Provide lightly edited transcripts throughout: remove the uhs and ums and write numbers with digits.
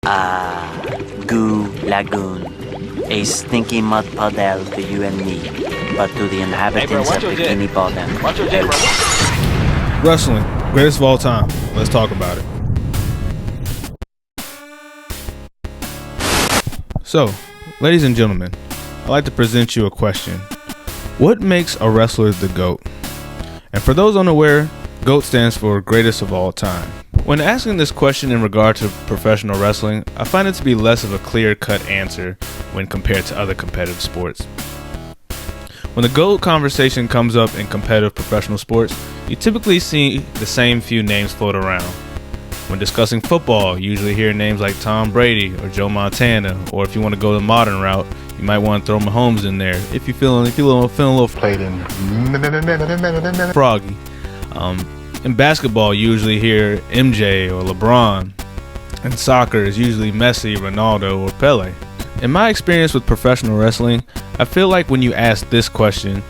Goo Lagoon, a stinky mud puddle to you and me, but to the inhabitants of Bikini Bottom. Wrestling, greatest of all time. Let's talk about it. So, ladies and gentlemen, I'd like to present you a question. What makes a wrestler the GOAT? And for those unaware, GOAT stands for greatest of all time. When asking this question in regard to professional wrestling, I find it to be less of a clear-cut answer when compared to other competitive sports. When the GOAT conversation comes up in competitive professional sports, you typically see the same few names float around. When discussing football, you usually hear names like Tom Brady or Joe Montana, or if you want to go the modern route, you might want to throw Mahomes in there if you're feeling a little played in froggy. In basketball, you usually hear MJ or LeBron. In soccer, it's usually Messi, Ronaldo, or Pele. In my experience with professional wrestling, I feel like when you ask this question,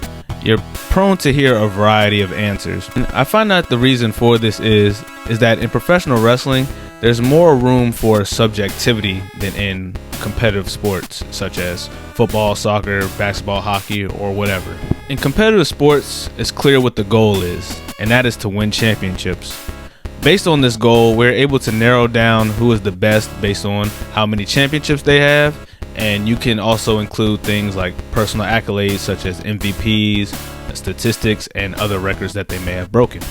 you're prone to hear a variety of answers. And I find that the reason for this is that in professional wrestling, there's more room for subjectivity than in competitive sports such as football, soccer, basketball, hockey, or whatever. In competitive sports, it's clear what the goal is, and that is to win championships. Based on this goal, we're able to narrow down who is the best based on how many championships they have, and you can also include things like personal accolades such as MVPs, statistics, and other records that they may have broken.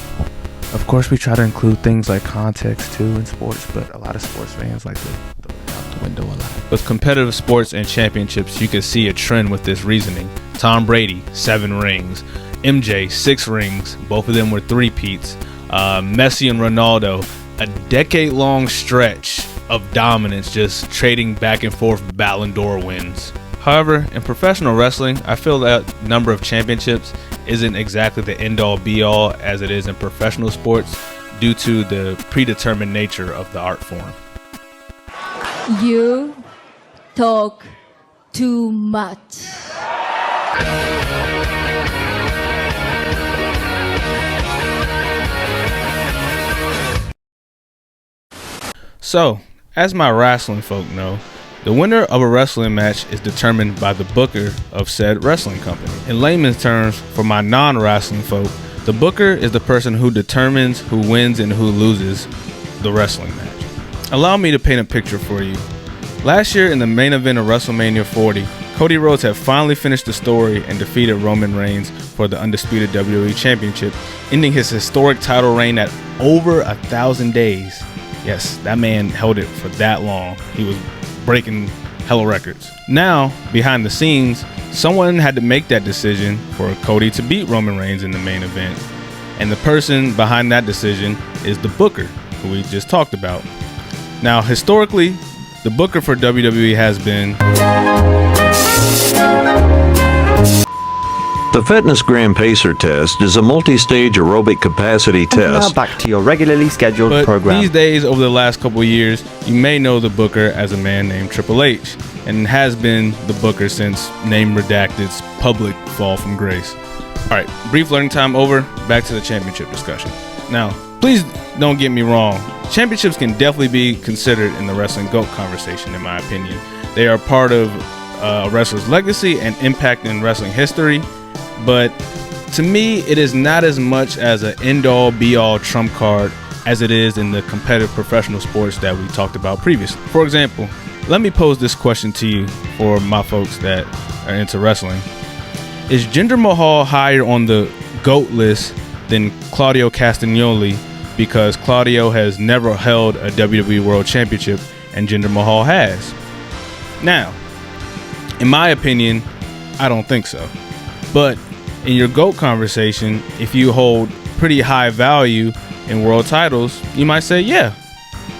Of course, we try to include things like context too in sports, but a lot of sports fans like to throw it out the window a lot. With competitive sports and championships, you can see a trend with this reasoning. Tom Brady, 7 rings. MJ, 6 rings. Both of them were three-peats. Messi and Ronaldo, a decade-long stretch of dominance, just trading back and forth Ballon d'Or wins. However, in professional wrestling, I feel that number of championships isn't exactly the end-all be-all as it is in professional sports due to the predetermined nature of the art form. You talk too much. So, as my wrestling folk know, the winner of a wrestling match is determined by the booker of said wrestling company. In layman's terms, for my non-wrestling folk, the booker is the person who determines who wins and who loses the wrestling match. Allow me to paint a picture for you. Last year in the main event of WrestleMania 40, Cody Rhodes had finally finished the story and defeated Roman Reigns for the undisputed WWE Championship, ending his historic title reign at over 1,000 days. Yes, that man held it for that long. He was breaking hella records. Now, behind the scenes, someone had to make that decision for Cody to beat Roman Reigns in the main event. And the person behind that decision is the booker, who we just talked about. Now, historically, the booker for WWE has been The Fitness Gram Pacer test is a multi-stage aerobic capacity test. Now back to your regularly scheduled but program. These days, over the last couple of years, you may know the booker as a man named Triple H, and has been the booker since name redacted's public fall from grace. All right, brief learning time over. Back to the championship discussion. Now, please don't get me wrong. Championships can definitely be considered in the wrestling GOAT conversation, in my opinion. They are part of a wrestler's legacy and impact in wrestling history. But to me, it is not as much as an end-all, be-all trump card as it is in the competitive professional sports that we talked about previously. For example, let me pose this question to you for my folks that are into wrestling. Is Jinder Mahal higher on the GOAT list than Claudio Castagnoli because Claudio has never held a WWE World Championship and Jinder Mahal has? Now, in my opinion, I don't think so. But in your GOAT conversation, if you hold pretty high value in world titles, you might say, yeah,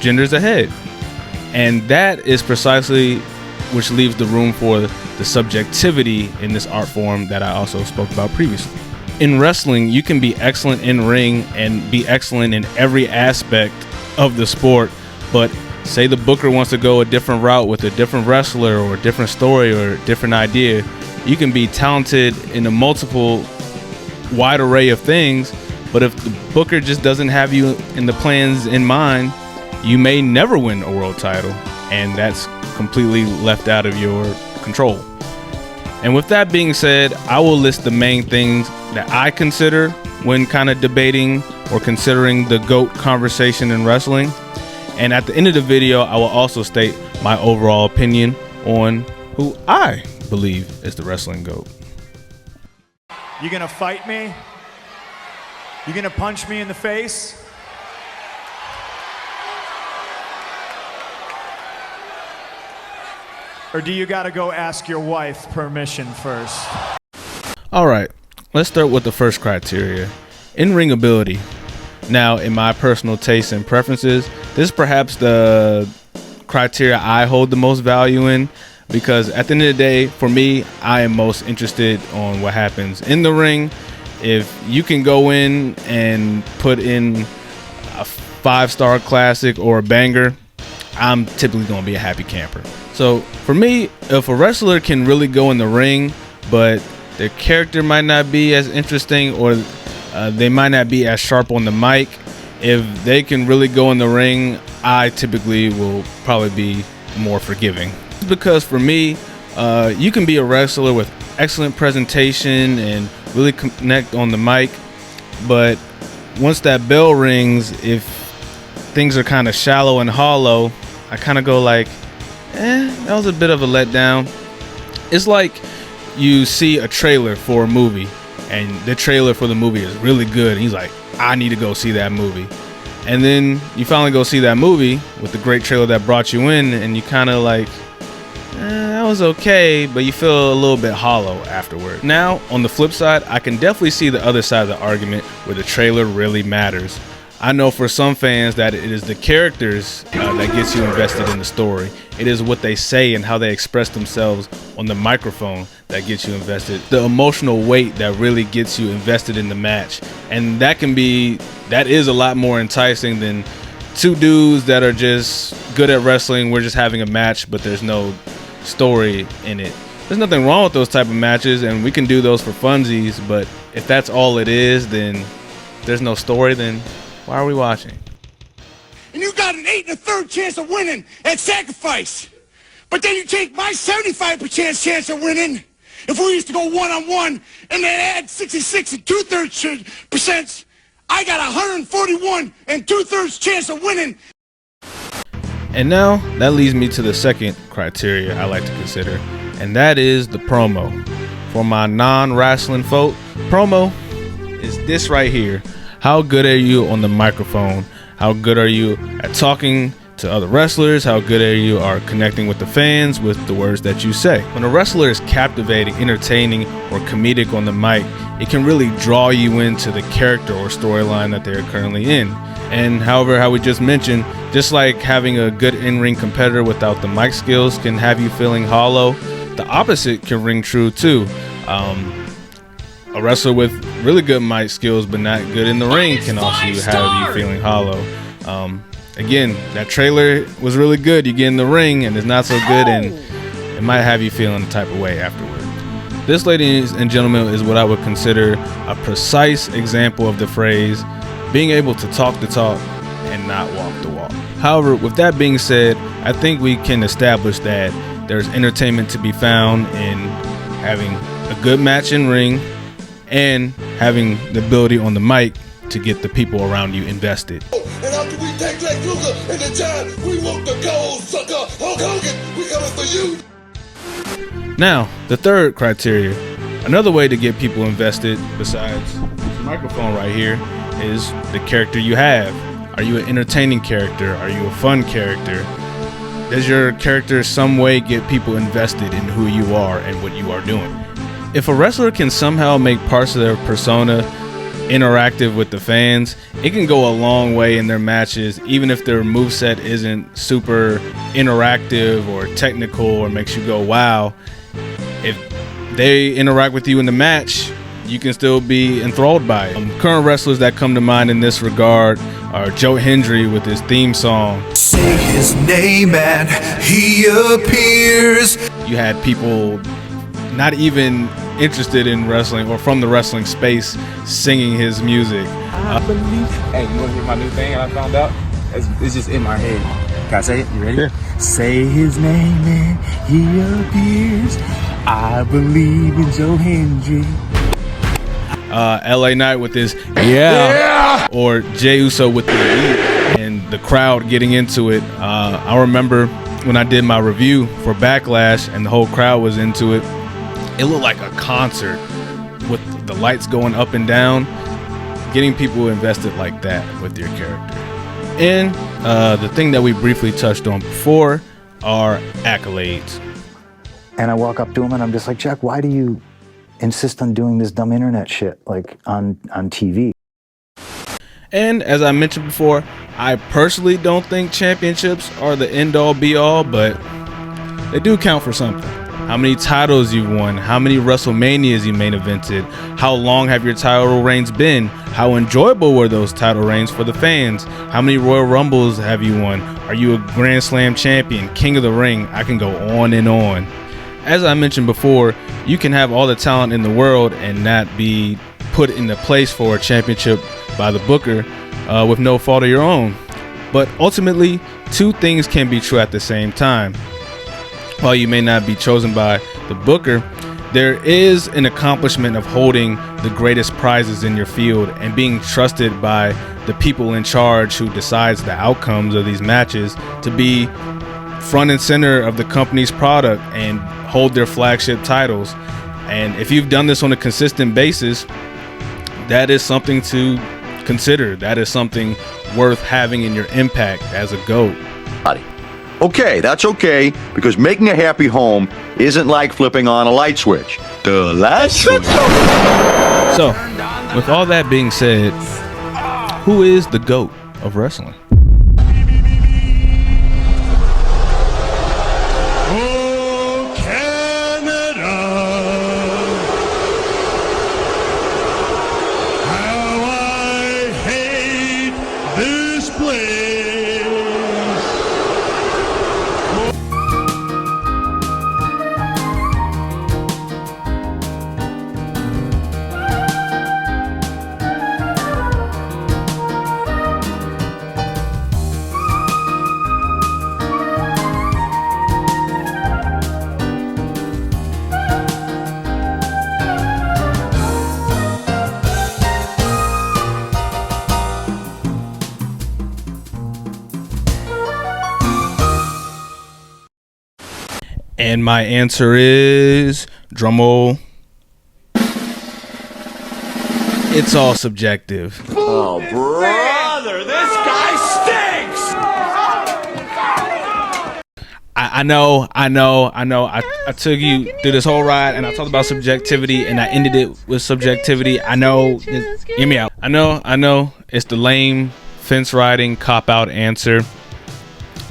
Jinder's ahead. And that is precisely which leaves the room for the subjectivity in this art form that I also spoke about previously. In wrestling, you can be excellent in ring and be excellent in every aspect of the sport, but say the booker wants to go a different route with a different wrestler or a different story or a different idea. You can be talented in a multiple wide array of things, but if the booker just doesn't have you in the plans in mind, you may never win a world title. and that's completely left out of your control. And with that being said, I will list the main things that I consider when kind of debating or considering the GOAT conversation in wrestling. And at the end of the video, I will also state my overall opinion on who I believe is the wrestling GOAT. You gonna fight me? You gonna punch me in the face? Or do you gotta go ask your wife permission first? All right, let's start with the first criteria, in-ring ability. Now, in my personal tastes and preferences, this is perhaps the criteria I hold the most value in, because at the end of the day, for me, I am most interested on what happens in the ring. If you can go in and put in a 5-star classic or a banger, I'm typically going to be a happy camper. So for me, if a wrestler can really go in the ring, but their character might not be as interesting, or they might not be as sharp on the mic, if they can really go in the ring, I typically will probably be more forgiving. Because for me, you can be a wrestler with excellent presentation and really connect on the mic, but once that bell rings, if things are kind of shallow and hollow, I kind of go like, that was a bit of a letdown. It's like you see a trailer for a movie, and the trailer for the movie is really good, and he's like, I need to go see that movie. And then you finally go see that movie with the great trailer that brought you in, and you kind of like, that was okay, but you feel a little bit hollow afterward. Now, on the flip side, I can definitely see the other side of the argument where the trailer really matters. I know for some fans that it is the characters that gets you invested in the story. It is what they say and how they express themselves on the microphone that gets you invested. The emotional weight that really gets you invested in the match. And that is a lot more enticing than two dudes that are just good at wrestling. We're just having a match, but there's no story in it. There's nothing wrong with those type of matches, and we can do those for funsies, but if that's all it is, then there's no story, then why are we watching? And you got an 8 1/3 chance of winning at sacrifice. But then you take my 75% chance of winning. If we used to go one-on-one and then add 66 2/3%, I got 141 2/3 chance of winning. And now that leads me to the second criteria I like to consider, and that is the promo. For my non-wrestling folk, promo is this right here. How good are you on the microphone? How good are you at talking to other wrestlers? How good are you at connecting with the fans with the words that you say? When a wrestler is captivating, entertaining, or comedic on the mic, it can really draw you into the character or storyline that they're currently in. And however, how we just mentioned, just like having a good in-ring competitor without the mic skills can have you feeling hollow, the opposite can ring true too. A wrestler with really good mic skills but not good in the ring can also have you feeling hollow. Again, that trailer was really good. You get in the ring and it's not so good, and it might have you feeling the type of way afterward. This, ladies and gentlemen, is what I would consider a precise example of the phrase being able to talk the talk and not walk the walk. However, with that being said, I think we can establish that there's entertainment to be found in having a good match in ring and having the ability on the mic to get the people around you invested. And after we take Lex Luger and the Giant, we want the gold sucker. Hulk Hogan, we coming for you. Now, the third criteria, another way to get people invested besides this microphone right here, is the character you have. Are you an entertaining character? Are you a fun character? Does your character some way get people invested in who you are and what you are doing? If a wrestler can somehow make parts of their persona interactive with the fans, it can go a long way in their matches, even if their moveset isn't super interactive or technical or makes you go wow. If they interact with you in the match, you can still be enthralled by it. Current wrestlers that come to mind in this regard are Joe Hendry with his theme song. Say his name and he appears. You had people not even interested in wrestling or from the wrestling space singing his music. I believe. Hey, you want to hear my new thing I found out? It's just in my head. Can I say it? You ready? Yeah. Say his name and he appears. I believe in Joe Hendry. LA Knight with his or Jey Uso with the Elite, and the crowd getting into it. I remember when I did my review for Backlash and the whole crowd was into it. It looked like a concert with the lights going up and down, getting people invested like that with your character. And the thing that we briefly touched on before are accolades. And I walk up to him and I'm just like, Jack, why do you insist on doing this dumb internet shit like on TV? And as I mentioned before, I personally don't think championships are the end all be all, but they do count for something. How many titles you've won, how many WrestleManias you main evented, how long have your title reigns been, how enjoyable were those title reigns for the fans, how many Royal Rumbles have you won, are you a Grand Slam champion, King of the Ring? I can go on and on. As I mentioned before, you can have all the talent in the world and not be put in the place for a championship by the booker with no fault of your own. But ultimately, two things can be true at the same time. While you may not be chosen by the booker, there is an accomplishment of holding the greatest prizes in your field and being trusted by the people in charge who decides the outcomes of these matches to be front and center of the company's product and hold their flagship titles. And if you've done this on a consistent basis, that is something to consider. That is something worth having in your impact as a GOAT. Okay, that's okay, because making a happy home isn't like flipping on a light switch. The light switch. So, with all that being said, who is the GOAT of wrestling? Oh, Canada, how I hate this place. And my answer is, drumroll, it's all subjective. Oh, brother, this guy stinks! I know. I took you through this whole ride and I talked about subjectivity and I ended it with subjectivity. I know, hear me out. I know it's the lame fence riding cop-out answer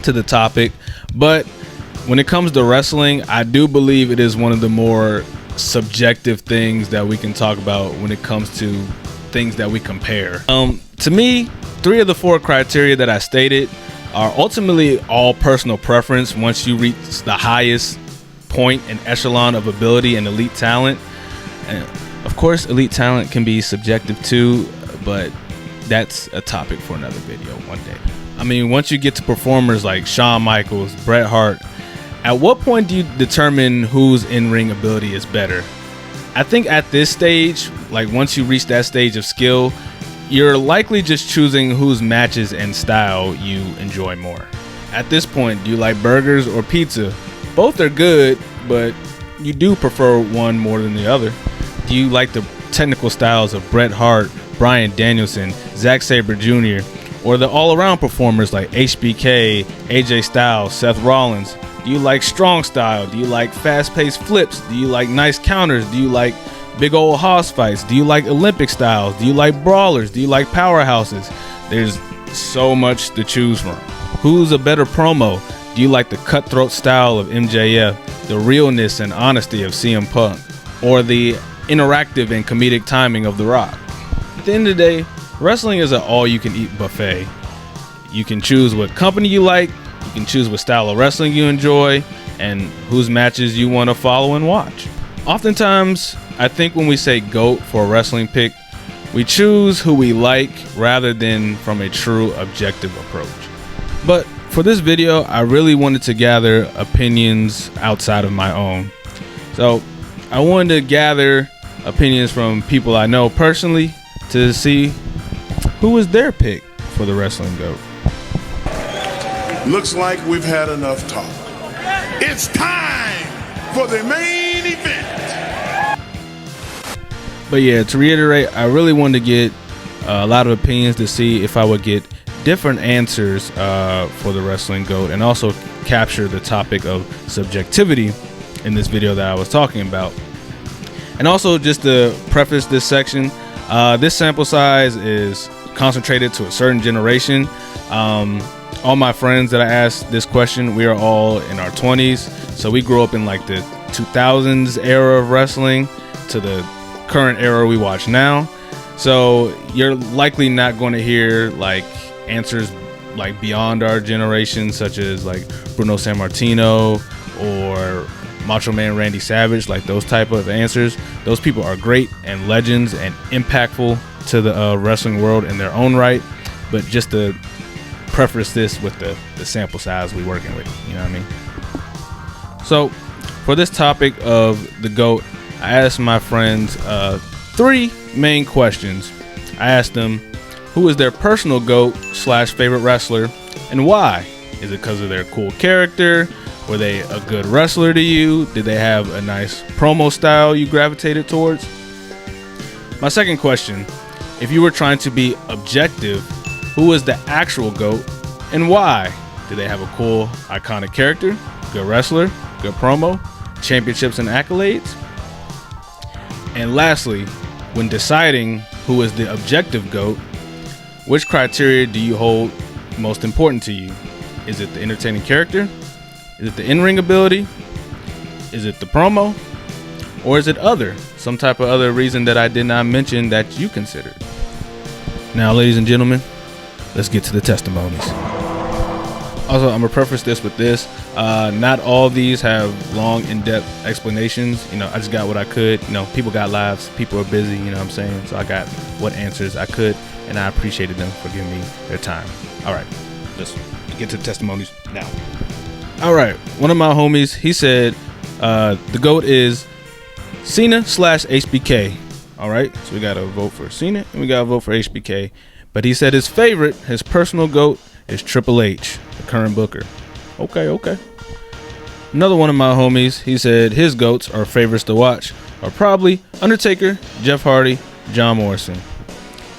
to the topic, but when it comes to wrestling, I do believe it is one of the more subjective things that we can talk about when it comes to things that we compare. To me, 3 of the 4 criteria that I stated are ultimately all personal preference once you reach the highest point and echelon of ability and elite talent. And of course, elite talent can be subjective too, but that's a topic for another video one day. I mean, once you get to performers like Shawn Michaels, Bret Hart, at what point do you determine whose in-ring ability is better? I think at this stage, like once you reach that stage of skill, you're likely just choosing whose matches and style you enjoy more. At this point, do you like burgers or pizza? Both are good, but you do prefer one more than the other. Do you like the technical styles of Bret Hart, Bryan Danielson, Zack Sabre Jr., or the all-around performers like HBK, AJ Styles, Seth Rollins? Do you like strong style? Do you like fast-paced flips? Do you like nice counters? Do you like big old house fights? Do you like Olympic styles? Do you like brawlers? Do you like powerhouses? There's so much to choose from. Who's a better promo? Do you like the cutthroat style of MJF, the realness and honesty of CM Punk, or the interactive and comedic timing of The Rock? At the end of the day, wrestling is an all-you-can-eat buffet. You can choose what company you like, you can choose what style of wrestling you enjoy, and whose matches you want to follow and watch. Oftentimes, I think when we say GOAT for a wrestling pick, we choose who we like rather than from a true objective approach. But for this video, I really wanted to gather opinions outside of my own. So I wanted to gather opinions from people I know personally to see who was their pick for the wrestling GOAT. Looks like we've had enough talk. It's time for the main event. But yeah, to reiterate, I really wanted to get a lot of opinions to see if I would get different answers for the wrestling GOAT, and also capture the topic of subjectivity in this video that I was talking about. And also, just to preface this section, this sample size is concentrated to a certain generation. All my friends that I asked this question, we are all in our 20s, so we grew up in like the 2000s era of wrestling to the current era we watch now. So you're likely not going to hear like answers like beyond our generation, such as like Bruno Sammartino or Macho Man Randy Savage, like those type of answers. Those people are great and legends and impactful to the wrestling world in their own right. But just to preface this with the sample size we working with, you know what I mean? So for this topic of the GOAT, I asked my friends 3 main questions. I asked them who is their personal GOAT / favorite wrestler and why. Is it because of their cool character? Were they a good wrestler to you? Did they have a nice promo style you gravitated towards? My second question, if you were trying to be objective, who is the actual GOAT and why? Did they have a cool, iconic character, good wrestler, good promo, championships and accolades? And lastly, when deciding who is the objective GOAT, which criteria do you hold most important to you? Is it the entertaining character? Is it the in-ring ability? Is it the promo? Or is it some type of other reason that I did not mention that you considered? Now, ladies and gentlemen, let's get to the testimonies. Also, I'm gonna preface this with this. Not all these have long, in-depth explanations. You know, I just got what I could. You know, people got lives, people are busy, you know what I'm saying? So I got what answers I could, and I appreciated them for giving me their time. All right, let's get to the testimonies now. All right, one of my homies, he said the GOAT is Cena / HBK. All right, so we got to vote for Cena and we got to vote for HBK. But he said his favorite, his personal GOAT, is Triple H, the current booker. Okay. Another one of my homies, he said his GOATs or favorites to watch are probably Undertaker, Jeff Hardy, John Morrison.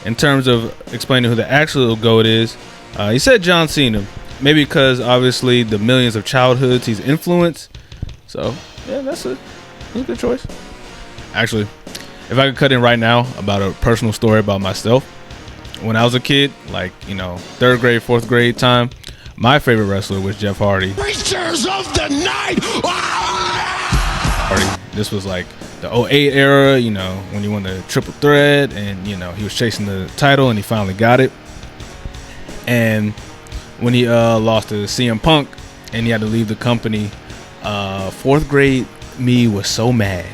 In terms of explaining who the actual GOAT is, he said John Cena. Maybe because obviously the millions of childhoods he's influenced. So yeah, that's a good choice. Actually, if I could cut in right now about a personal story about myself. When I was a kid, like, you know, 3rd grade, 4th grade time, my favorite wrestler was Jeff Hardy. Creatures of the night! This was like the 08 era, you know, when he won the triple threat and, you know, he was chasing the title and he finally got it. And when he lost to CM Punk and he had to leave the company, 4th grade me was so mad.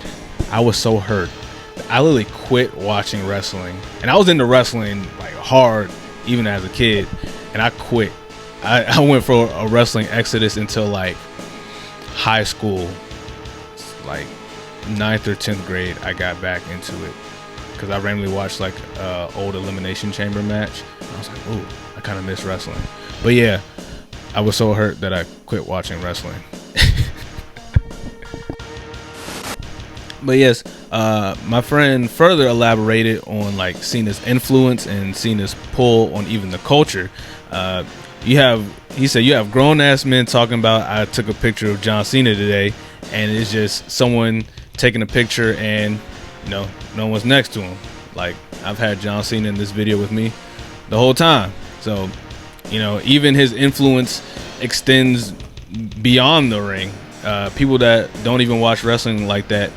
I was so hurt. I literally quit watching wrestling. And I was into wrestling like hard even as a kid. And I quit. I went for a wrestling exodus until like high school. Like 9th or 10th grade I got back into it. Because I randomly watched like old Elimination Chamber match. And I was like, ooh, I kind of miss wrestling. But yeah, I was so hurt that I quit watching wrestling. But yes, my friend further elaborated on like Cena's influence and Cena's pull on even the culture. He said you have grown ass men talking about I took a picture of John Cena today, and it's just someone taking a picture and, you know, no one's next to him. Like, I've had John Cena in this video with me the whole time. So, you know, even his influence extends beyond the ring. People that don't even watch wrestling like that,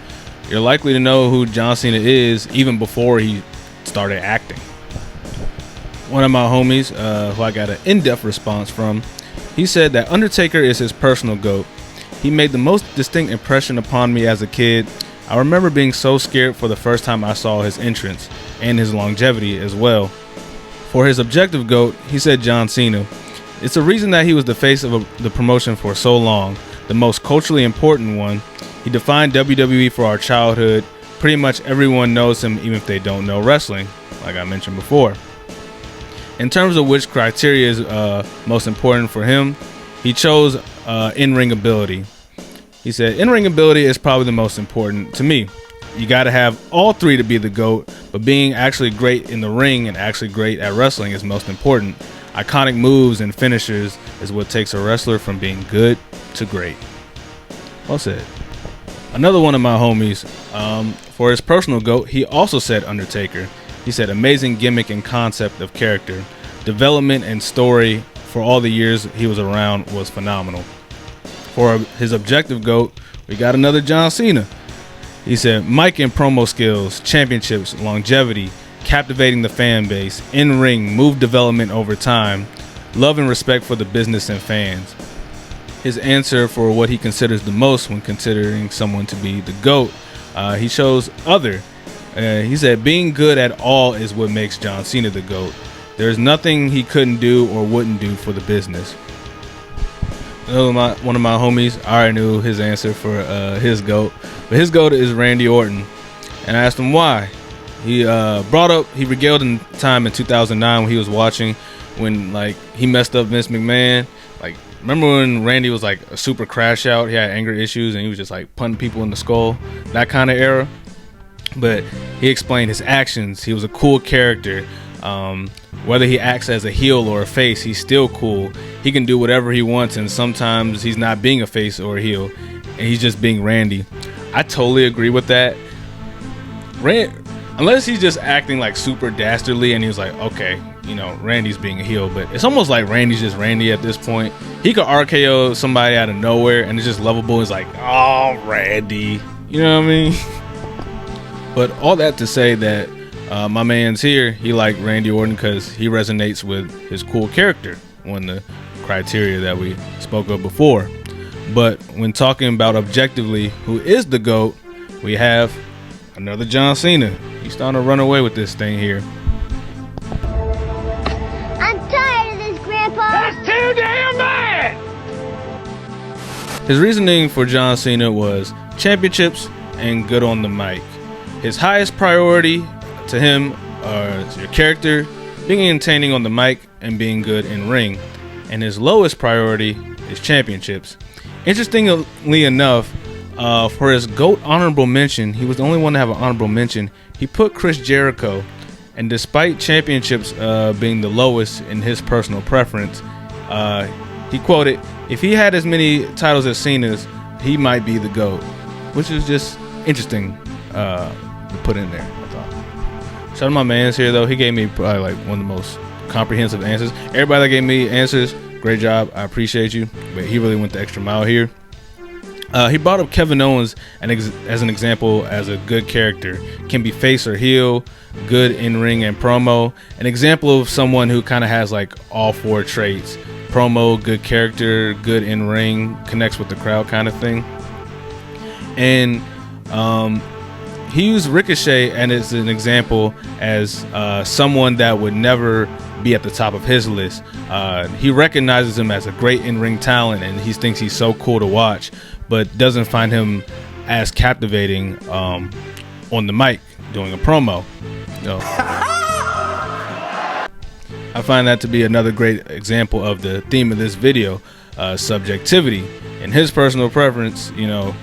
you're likely to know who John Cena is even before he started acting. One of my homies, who I got an in-depth response from, he said that Undertaker is his personal GOAT. He made the most distinct impression upon me as a kid. I remember being so scared for the first time I saw his entrance and his longevity as well. For his objective GOAT, he said John Cena. It's a reason that he was the face of the promotion for so long, the most culturally important one. He defined WWE for our childhood. Pretty much everyone knows him, even if they don't know wrestling, like I mentioned before. In terms of which criteria is most important for him, he chose in-ring ability. He said, in-ring ability is probably the most important to me. You got to have all three to be the GOAT, but being actually great in the ring and actually great at wrestling is most important. Iconic moves and finishers is what takes a wrestler from being good to great. Well said. Another one of my homies, for his personal GOAT, he also said Undertaker. He said amazing gimmick and concept of character. Development and story for all the years he was around was phenomenal. For his objective GOAT, we got another John Cena. He said mic and promo skills, championships, longevity, captivating the fan base, in-ring, move development over time, love and respect for the business and fans. His answer for what he considers the most when considering someone to be the GOAT, he chose other. He said being good at all is what makes John Cena the GOAT. There's nothing he couldn't do or wouldn't do for the business. One of my homies, I already knew his answer for his GOAT, but his GOAT is Randy Orton, and I asked him why. He regaled in time in 2009 when he was watching when like he messed up Vince McMahon. Like, remember when Randy was like a super crash out? He had anger issues and he was just like punting people in the skull, that kind of era. But he explained his actions. He was a cool character. Whether he acts as a heel or a face, he's still cool. He can do whatever he wants, and sometimes he's not being a face or a heel, and he's just being Randy. I totally agree with that. Unless he's just acting like super dastardly and he was like, okay, you know, Randy's being a heel, but it's almost like Randy's just Randy at this point. He could RKO somebody out of nowhere and it's just lovable. It's like, oh, Randy, you know what I mean? But all that to say that my man's here, he liked Randy Orton because he resonates with his cool character, one of the criteria that we spoke of before. But when talking about objectively who is the GOAT, we have another John Cena. He's starting to run away with this thing here. I'm tired of this, Grandpa. That's too damn bad! His reasoning for John Cena was championships and good on the mic. His highest priority to him are your character, being entertaining on the mic, and being good in ring. And his lowest priority is championships. Interestingly enough, for his GOAT honorable mention, he was the only one to have an honorable mention. He put Chris Jericho, and despite championships being the lowest in his personal preference, he quoted, "If he had as many titles as Cena's, he might be the GOAT," which is just interesting to put in there. I thought. Shout out to my man's here though. He gave me probably like one of the most comprehensive answers. Everybody that gave me answers, great job. I appreciate you. But he really went the extra mile here. He brought up Kevin Owens as an example as a good character. Can be face or heel, good in ring and promo. An example of someone who kind of has like all four traits: promo, good character, good in ring, connects with the crowd kind of thing. And he used Ricochet and as an example as someone that would never be at the top of his list. He recognizes him as a great in-ring talent and he thinks he's so cool to watch, but doesn't find him as captivating on the mic doing a promo. I find that to be another great example of the theme of this video, subjectivity. In his personal preference, you know,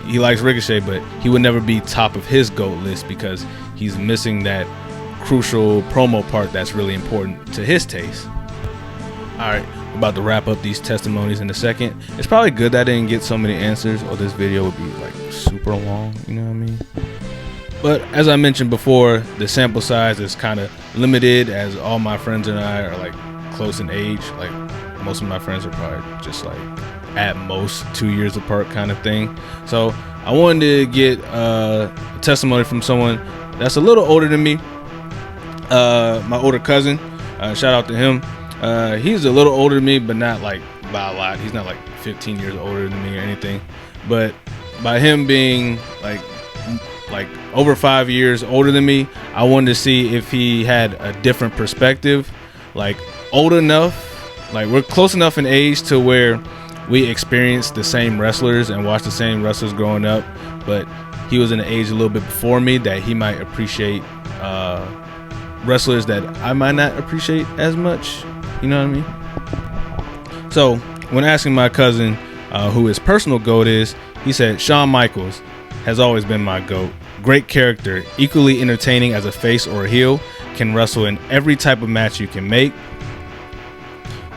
he likes Ricochet, but he would never be top of his GOAT list because he's missing that crucial promo part that's really important to his taste. All right, we're about to wrap up these testimonies in a second. It's probably good that I didn't get so many answers or this video would be like super long, you know what I mean? But as I mentioned before, the sample size is kind of limited as all my friends and I are like close in age. Like most of my friends are probably just like at most 2 years apart kind of thing. So I wanted to get a testimony from someone that's a little older than me. My older cousin, shout out to him. He's a little older than me, but not like by a lot. He's not like 15 years older than me or anything. But by him being like over 5 years older than me, I wanted to see if he had a different perspective, like old enough Like, we're close enough in age to where we experienced the same wrestlers and watched the same wrestlers growing up, but he was in an age a little bit before me that he might appreciate wrestlers that I might not appreciate as much. You know what I mean? So when asking my cousin who his personal GOAT is, he said Shawn Michaels has always been my GOAT. Great character, equally entertaining as a face or a heel, can wrestle in every type of match you can make.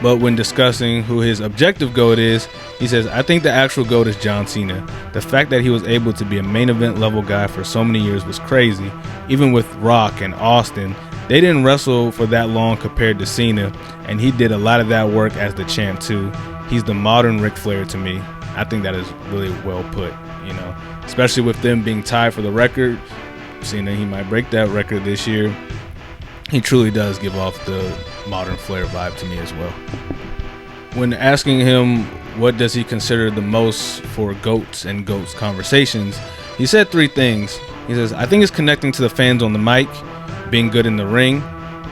But when discussing who his objective GOAT is, he says, I think the actual GOAT is John Cena. The fact that he was able to be a main event level guy for so many years was crazy. Even with Rock and Austin, they didn't wrestle for that long compared to Cena, and he did a lot of that work as the champ too. He's the modern Ric Flair to me. I think that is really well put, you know, especially with them being tied for the record. Cena, he might break that record this year. He truly does give off the modern Flair vibe to me as well. When asking him what does he consider the most for GOATs and GOATs conversations, he said 3 things. He says, I think it's connecting to the fans on the mic, being good in the ring,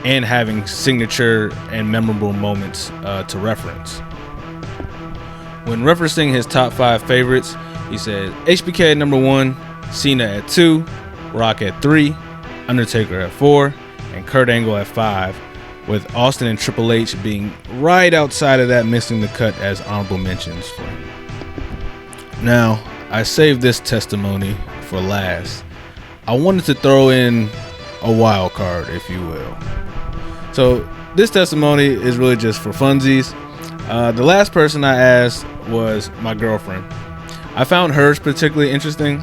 and having signature and memorable moments to reference. When referencing his top 5 favorites, he said HBK at number 1, Cena at 2, Rock at 3, Undertaker at 4, and Kurt Angle at 5, with Austin and Triple H being right outside of that, missing the cut as honorable mentions for him. Now, I saved this testimony for last. I wanted to throw in a wild card, if you will. So this testimony is really just for funsies. The last person I asked was my girlfriend. I found hers particularly interesting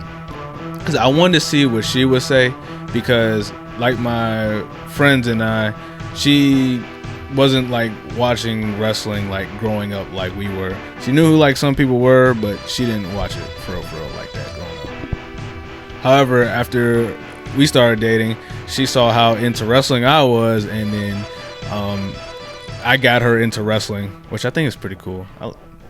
because I wanted to see what she would say, because like my friends and I, she wasn't like watching wrestling like growing up like we were. She knew who like some people were, but she didn't watch it for real like that growing up. However, after we started dating, she saw how into wrestling I was, and then I got her into wrestling, which I think is pretty cool.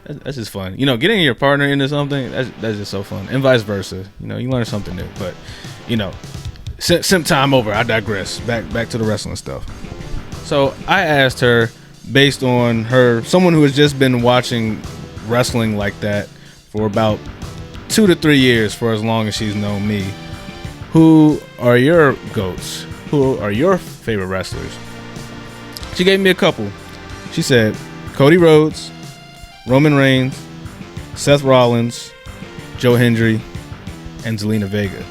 That's just fun, you know, getting your partner into something. That's just so fun, and vice versa. You know, you learn something new. But you know, simp time over. I digress. Back to the wrestling stuff. So I asked her, based on her, someone who has just been watching wrestling like that for about 2 to 3 years, for as long as she's known me, who are your GOATs? Who are your favorite wrestlers? She gave me a couple. She said Cody Rhodes, Roman Reigns, Seth Rollins, Joe Hendry, and Zelina Vega.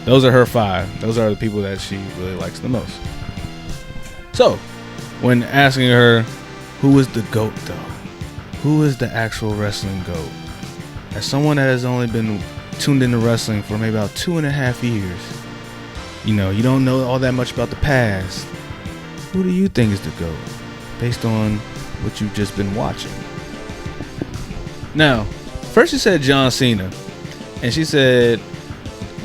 Those are her 5. Those are the people that she really likes the most. So, when asking her who is the GOAT though, who is the actual wrestling GOAT, as someone that has only been tuned into wrestling for maybe about 2.5 years, you know, you don't know all that much about the past. Who do you think is the GOAT, based on what you've just been watching? Now, first she said John Cena, and she said,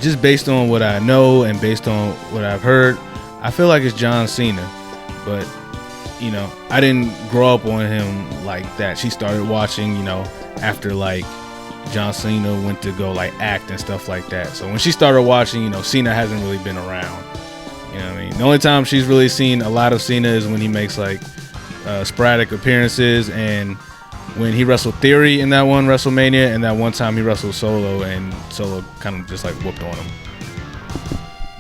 just based on what I know and based on what I've heard, I feel like it's John Cena. But, you know, I didn't grow up on him like that. She started watching, you know, after like John Cena went to go like act and stuff like that. So when she started watching, you know, Cena hasn't really been around. You know what I mean? The only time she's really seen a lot of Cena is when he makes like sporadic appearances, and when he wrestled Theory in that one WrestleMania, and that one time he wrestled Solo, and Solo kind of just like whooped on him.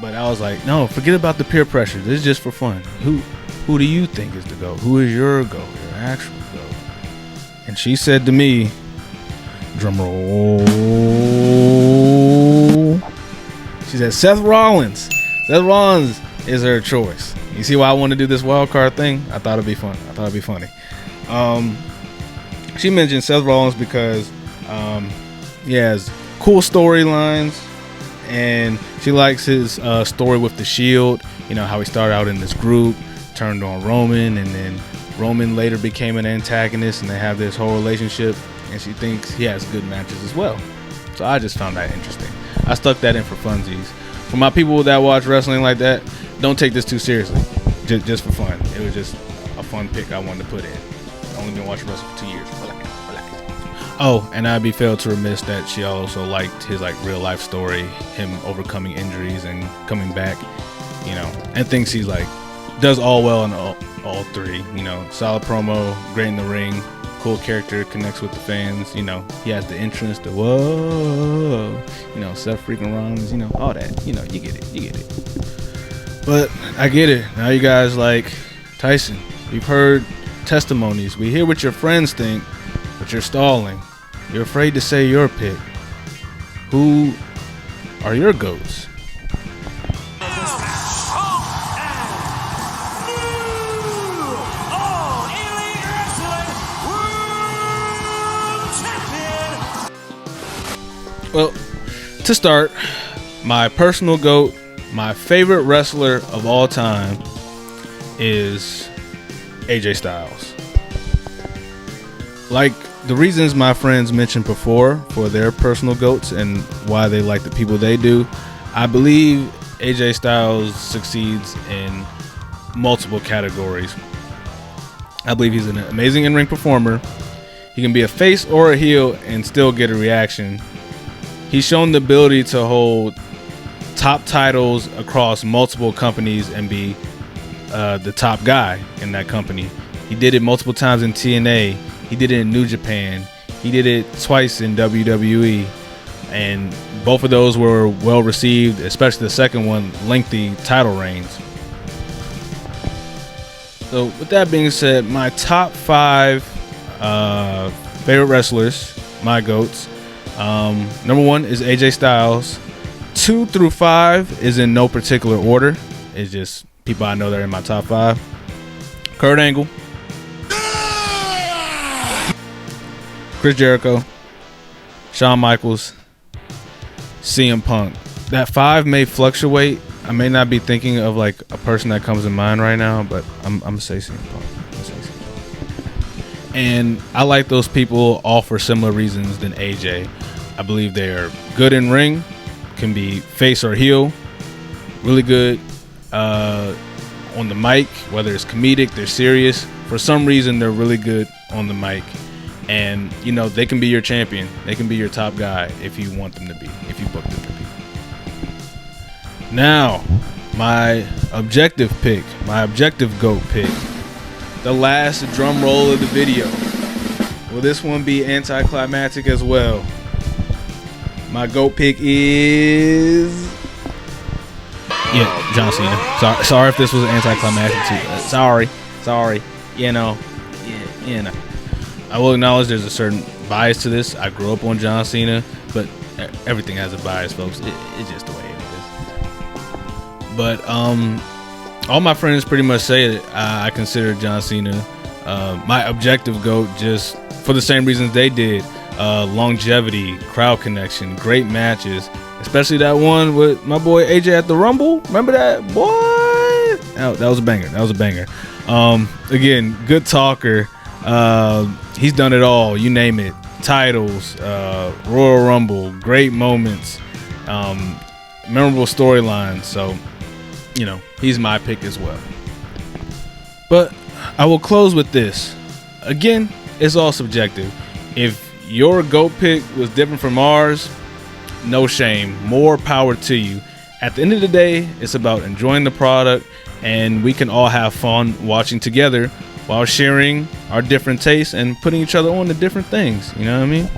But I was like, no, forget about the peer pressure. This is just for fun. Who do you think is the GOAT? Who is your GOAT, your actual GOAT? And she said to me, drum roll, she said Seth Rollins. Seth Rollins is her choice. You see why I want to do this wild card thing? I thought it'd be fun. I thought it'd be funny. She mentioned Seth Rollins because he has cool storylines, and she likes his story with the Shield. You know, how he started out in this group, turned on Roman, and then Roman later became an antagonist, and they have this whole relationship, and she thinks he has good matches as well. So I just found that interesting. I stuck that in for funsies. For my people that watch wrestling like that, don't take this too seriously. Just for fun. It was just a fun pick I wanted to put in. I've only been watching wrestling for 2 years. Oh, and I'd be failed to remiss that she also liked his like real life story, him overcoming injuries and coming back, you know, and thinks he's like does all well in all three. You know, solid promo, great in the ring, cool character, connects with the fans. You know, he has the entrance, the whoa, you know, Seth freaking Rollins, you know, all that. You know, you get it. But I get it. Now you guys like Tyson. We've heard testimonies. We hear what your friends think, but you're stalling. You're afraid to say your pick. Who are your GOATs? Well, to start, my personal GOAT, my favorite wrestler of all time is AJ Styles. Like the reasons my friends mentioned before for their personal GOATs and why they like the people they do, I believe AJ Styles succeeds in multiple categories. I believe he's an amazing in-ring performer. He can be a face or a heel and still get a reaction. He's shown the ability to hold top titles across multiple companies and be the top guy in that company. He did it multiple times in TNA. He did it in New Japan. He did it twice in WWE. And both of those were well received, especially the second one, lengthy title reigns. So with that being said, my top 5 favorite wrestlers, my GOATs. Number 1 is AJ Styles. 2 through 5 is in no particular order. It's just people I know that are in my top 5. Kurt Angle, Chris Jericho, Shawn Michaels, CM Punk. That 5 may fluctuate. I may not be thinking of like a person that comes to mind right now, but I'm gonna say CM Punk. And I like those people all for similar reasons than AJ. I believe they are good in ring, can be face or heel, really good on the mic, whether it's comedic, they're serious. For some reason, they're really good on the mic. And, you know, they can be your champion. They can be your top guy if you want them to be, if you book them to be. Now, my objective pick, my objective GOAT pick. The last drum roll of the video. Will this one be anticlimactic as well? My GOAT pick is... yeah, John Cena. Sorry if this was anticlimactic too. Sorry. You know. I will acknowledge there's a certain bias to this. I grew up on John Cena, but everything has a bias, folks. It's just the way it is. But all my friends pretty much say that I consider John Cena my objective GOAT just for the same reasons they did. Longevity, crowd connection, great matches, especially that one with my boy AJ at the Rumble. Remember that? Boy, that was a banger. Again, good talker. He's done it all, you name it. Titles, Royal Rumble, great moments, memorable storylines. So, you know, he's my pick as well. But I will close with this. Again, it's all subjective. If your GOAT pick was different from ours, no shame. More power to you. At the end of the day, it's about enjoying the product, and we can all have fun watching together while sharing our different tastes and putting each other on to different things. You know what I mean?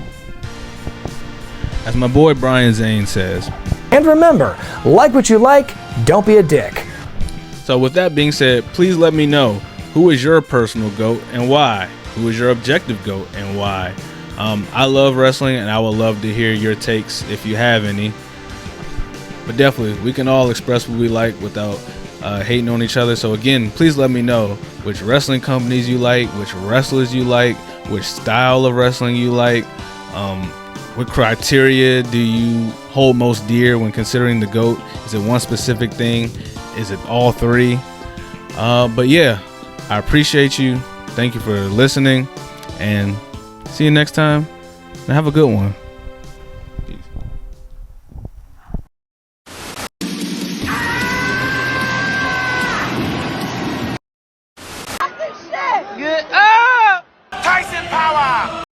As my boy Brian Zane says. And remember, like what you like, don't be a dick. So with that being said, please let me know who is your personal GOAT and why. Who is your objective GOAT and why? I love wrestling, and I would love to hear your takes if you have any. But definitely, we can all express what we like without hating on each other. So again, please let me know which wrestling companies you like, which wrestlers you like, which style of wrestling you like. What criteria do you hold most dear when considering the GOAT? Is it one specific thing? Is it all three? But yeah, I appreciate you. Thank you for listening, and see you next time, and have a good one.